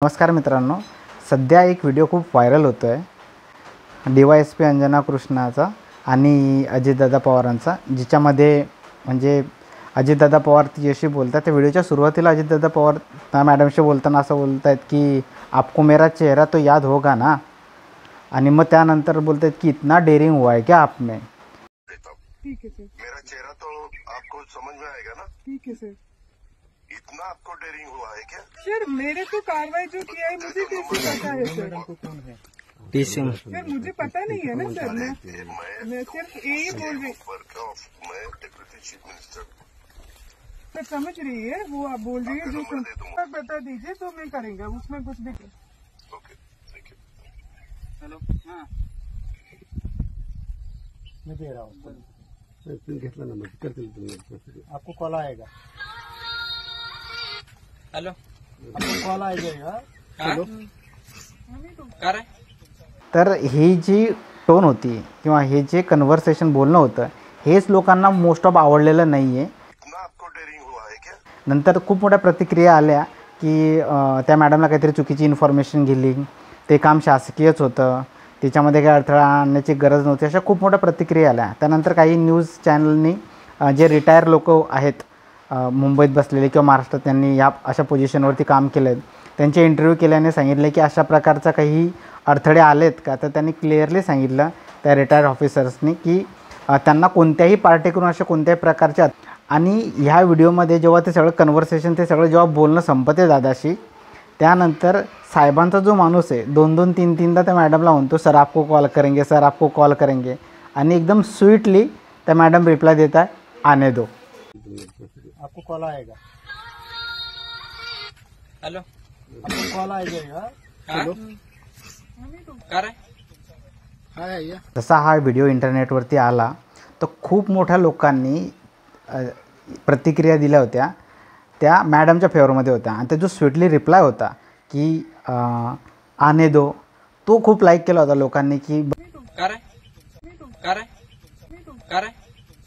नमस्कार मित्रांनो, सध्या एक व्हिडिओ खूप व्हायरल होतो आहे DYSP अंजना कृष्णाचा आणि अजितदादा पवारांचा, जिच्यामध्ये म्हणजे अजितदादा पवार तिच्याशी बोलतात। त्या व्हिडिओच्या सुरुवातीला अजितदादा पवार मॅडमशी बोलताना असं बोलत आहेत की आपको मेरा चेहरा तो याद होगा ना, आणि मग त्यानंतर बोलत आहेत की इतना डेरिंग हुआ है क्या आप में। ठीक है सर, मेरा चेहरा तो आपको समझ में आएगा ना। ठीक है सर। इतना आपको डेयरिंग हुआ है क्या? सर मेरे तो कार्रवाई जो किया है मुझे कैसे पता है सर? सर मुझे पता नहीं है ना सर। मैं सिर्फ यही बोल रही। मैं डिप्टी चीफ मिनिस्टर सर समझ रही है वो आप बोल रही है जो सर बता दीजिए तो मैं करेंगे उसमें कुछ भी। Okay, thank you. हेलो, हाँ मैं दे रहा हूँ, घेतला नंबर करतील तुम्ही आपको कॉल आएगा। हॅलो, आपको कॉल आएगा। हॅलो, काय रे? तर ही जी टोन होती किंवा हे जे कन्व्हर्सेशन बोलणं होतं हेच लोकांना मोस्ट ऑफ आवडलेलं नाही आहे। इतना आपको डेयरिंग हुआ है क्या? नंतर खूप मोठ्या प्रतिक्रिया आल्या की त्या मॅडमला काहीतरी चुकीची इन्फॉर्मेशन गेली, ते काम शासकीयच होतं, त्याच्यामध्ये काही अडथळा आणण्याची गरज नव्हती, अशा खूप मोठ्या प्रतिक्रिया आल्या। त्यानंतर काही न्यूज चॅनलनी जे रिटायर लोक आहेत मुंबईत बसलेले किंवा महाराष्ट्रात त्यांनी या अशा पोझिशनवरती काम केलं आहे, त्यांचे इंटरव्ह्यू केल्याने सांगितले की अशा प्रकारचा काही अडथळे आलेत का, तर त्यांनी क्लिअरली सांगितलं त्या रिटायर ऑफिसर्सनी की त्यांना कोणत्याही पार्टीकडून अशा कोणत्याही प्रकारच्या। आणि ह्या व्हिडिओमध्ये जेव्हा ते सगळं कन्व्हर्सेशन ते सगळं जेव्हा बोलणं संपते दादाशी, त्यानंतर साहेबांचा जो माणूस आहे 2-2 3-3दा त्या मॅडमला म्हणतो सर आपको कॉल करेंगे, सर आपको कॉल करेंगे, आणि एकदम स्वीटली त्या मॅडम रिप्लाय देता आने दो, आपको कॉल आएगा। हॅलो, आपको कॉल आएगा। हॅलो, काय रे? जसा हा व्हिडिओ इंटरनेटवरती आला तर खूप मोठ्या लोकांनी प्रतिक्रिया दिल्या होत्या, त्या मॅडमच्या फेवरमध्ये होत्या, आणि ते जो स्वीटली रिप्लाय होता की आने दो, तो खूप लाईक केला होता लोकांनी की काय रे? काय रे? काय रे?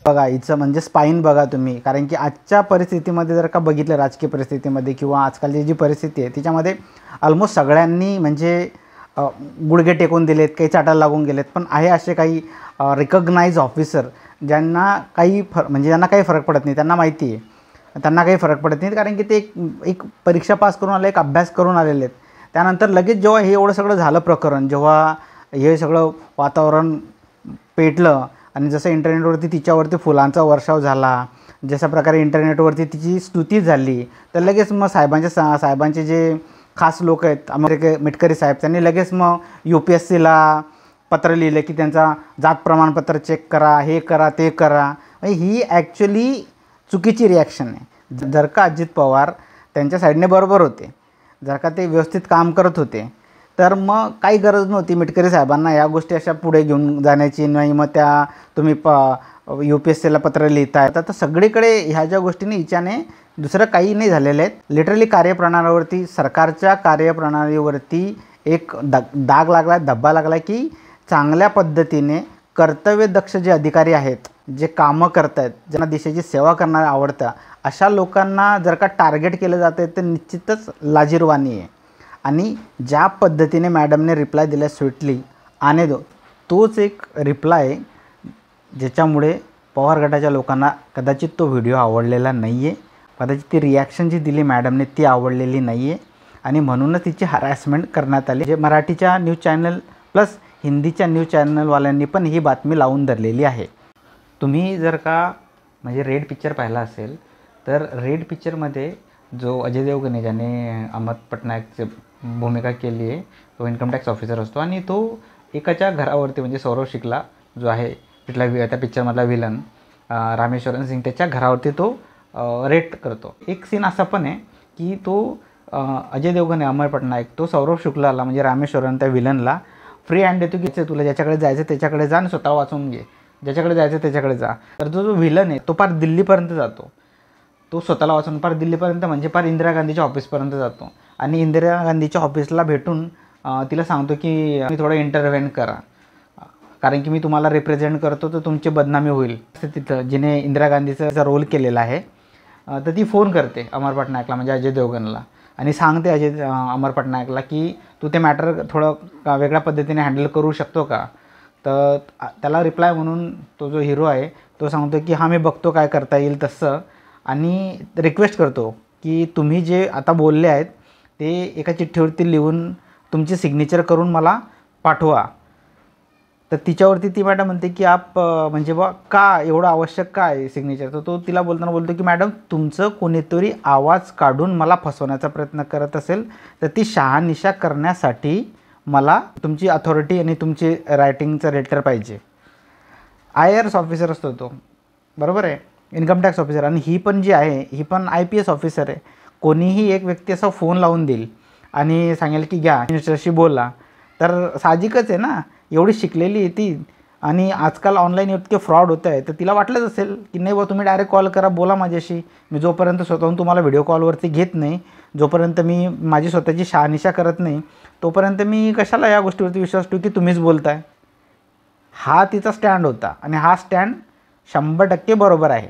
बघा हिचं म्हणजे स्पाईन बघा तुम्ही। कारण की आजच्या परिस्थितीमध्ये जर का बघितलं, राजकीय परिस्थितीमध्ये किंवा आजकालची जी परिस्थिती आहे त्याच्यामध्ये ऑलमोस्ट सगळ्यांनी म्हणजे गुडघे टेकून दिलेत, काही चाटायला लागून गेलेत, पण आहे असे काही रिकग्नाइज ऑफिसर ज्यांना काही म्हणजे ज्यांना काही फरक पडत नाही, त्यांना माहिती आहे त्यांना काही फरक पडत नाही, कारण की ते एक परीक्षा पास करून आले, एक अभ्यास करून आलेले आहेत। त्यानंतर लगेच जेव्हा हे एवढं सगळं झालं प्रकरण, जेव्हा हे सगळं वातावरण पेटलं आणि जसं इंटरनेटवरती तिच्यावरती फुलांचा वर्षाव झाला, जशा प्रकारे इंटरनेटवरती तिची स्तुती झाली, तर लगेच मग साहेबांचे जे खास लोक आहेत मिटकरी साहेब, त्यांनी लगेच मग UPSCला पत्र लिहिलं की त्यांचा जात प्रमाणपत्र चेक करा, हे करा, ते करा। ही ॲक्च्युली चुकीची रिॲक्शन आहे। जर का अजित पवार त्यांच्या साईडने बरोबर होते, जर का ते व्यवस्थित काम करत होते, तर मग काही गरज नव्हती मिटकरी साहेबांना या गोष्टी अशा पुढे घेऊन जाण्याची, नाही मग त्या तुम्ही UPSCला पत्र लिहिताय। तर सगळीकडे ह्या ज्या गोष्टींनी हिच्याने दुसरं काही नाही झालेलं आहे। लिटरली कार्यप्रणालीवरती, सरकारच्या कार्यप्रणालीवरती एक डाग लागला, धब्बा लागला की चांगल्या पद्धतीने कर्तव्यदक्ष जे अधिकारी आहेत, जे कामं करत आहेत, ज्यांना देशाची सेवा करणारे आवडतं, अशा लोकांना जर का टार्गेट केलं जातं तर निश्चितच लाजिरवाणी आहे। आणि ज्या पद्धतीने मॅडमने रिप्लाय दिला स्वीटली आने दो, तोच एक रिप्लाय आहे ज्याच्यामुळे पवार गटाच्या लोकांना कदाचित तो व्हिडिओ आवडलेला नाही आहे, कदाचित ती रिॲक्शन जी दिली मॅडमने ती आवडलेली नाही आहे, आणि म्हणूनच तिची हॅरॅसमेंट करण्यात आली। जे मराठीच्या न्यूज चॅनल प्लस हिंदीच्या न्यूज चॅनलवाल्यांनी पण ही बातमी लावून धरलेली आहे। तुम्ही जर का म्हणजे रेड पिक्चर पाहिला असेल तर रेड पिक्चरमध्ये जो अजय देवगण आहे, ज्याने अहमद पटनायकची भूमिका केली आहे, तो इन्कम टॅक्स ऑफिसर असतो, आणि तो एकाच्या घरावरती म्हणजे सौरव शिकला जो आहे तिथला त्या पिक्चरमधला विलन रामेश्वरन सिंग, त्याच्या घरावरती तो रेड करतो। एक सीन असा पण आहे की तो अजय देवगण आहे अमर पटनायक, तो सौरव शुक्लाला म्हणजे रामेश्वरन त्या विलनला फ्री हँड देतो की तुला ज्याच्याकडे जायचं त्याच्याकडे जा आणि स्वतः वाचून घे, ज्याच्याकडे जायचं त्याच्याकडे जा। तर जो विलन आहे तो पार दिल्लीपर्यंत जातो, तो स्वतःला वाचून पार दिल्लीपर्यंत म्हणजे पार इंदिरा गांधीच्या ऑफिसपर्यंत जातो, आणि इंदिरा गांधीच्या ऑफिसला भेटून तिला सांगतो की मी थोडं इंटरव्हेन करा, कारण की मी तुम्हाला रिप्रेझेंट करतो तर तुमची बदनामी होईल। तिथं जिने इंदिरा गांधीचा रोल केलेला आहे तर ती फोन करते अमर पटनायकला म्हणजे अजय देवगणला, आणि सांगते अजय अमर पटनायकला की तू ते मॅटर थोडं वेगळ्या पद्धतीने हँडल करू शकतो का. तर त्याला रिप्लाय म्हणून तो जो हिरो आहे तो सांगतो की हां मी बघतो काय करता येईल तसं, आणि रिक्वेस्ट करतो की तुम्ही जे आता बोलले आहेत ते एका चिठ्ठीवरती लिहून तुमची सिग्नेचर करून मला पाठवा. तर तिच्यावरती ती मॅडम म्हणते की आप म्हणजे बा का एवढं आवश्यक का आहे सिग्नेचर. तर तो तिला बोलताना बोलतो की मॅडम तुमचं कोणीतरी आवाज काढून मला फसवण्याचा प्रयत्न करत असेल तर ती शहानिशा करण्यासाठी मला तुमची अथॉरिटी आणि तुमची रायटिंगचं लेटर पाहिजे. IAS ऑफिसर असतो तो, बरोबर आहे, इन्कम टॅक्स ऑफिसर. आणि ही पण जी आहे ही पण IPS ऑफिसर आहे. कोणीही एक व्यक्ती असा फोन लावून देईल आणि सांगेल की घ्या मिनिस्टरशी बोला, तर साहजिकच आहे ना, एवढी शिकलेली आहे ती. आणि आजकाल ऑनलाईन इतके फ्रॉड होत आहे, तर तिला वाटलंच असेल की नाही बा तुम्ही डायरेक्ट कॉल करा, बोला माझ्याशी. मी जोपर्यंत स्वतःहून तुम्हाला व्हिडिओ कॉलवरती घेत नाही, जोपर्यंत मी माझी स्वतःची शहानिशा करत नाही, तोपर्यंत मी कशाला या गोष्टीवरती विश्वास ठेवू की तुम्हीच बोलताय. हा तिचा स्टँड होता आणि हा स्टँड 100% बरोबर आहे.